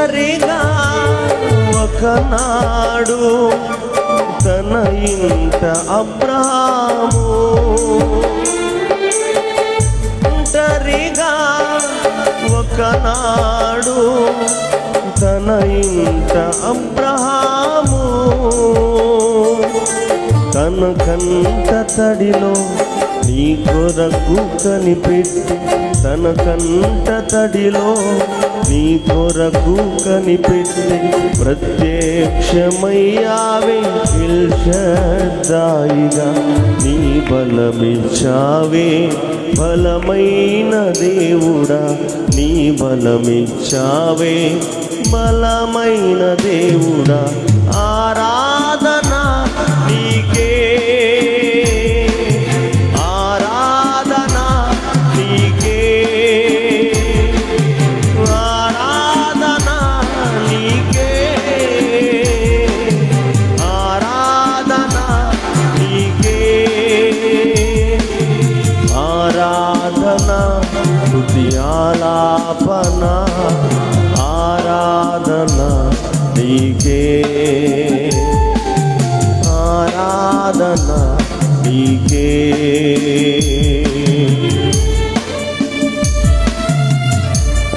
ఒంటరిగా ఒకనాడు తన ఇంట అబ్రాహాము ఒంటరిగా ఒకనాడు తన ఇంట అబ్రాహాము తన కంట తడిలో నీ కొరకు కనిపెట్టి తన కంట తడిలో నీ కొరకు కనిపెట్టి ప్రత్యక్షమయ్యావే ఎల్షద్దాయిగా నీ బలమిచ్చావే బలమైన దేవుడా నీ బలమిచ్చావే బలమైన దేవుడా ఆరాధన నీకే ఆరాధన నీకే ఆరాధన నీకే ఆరాధన నీకే ఆరాధన స్తుతి ఆలాపన ఆరాధన నీకే ఆరాధన నీకే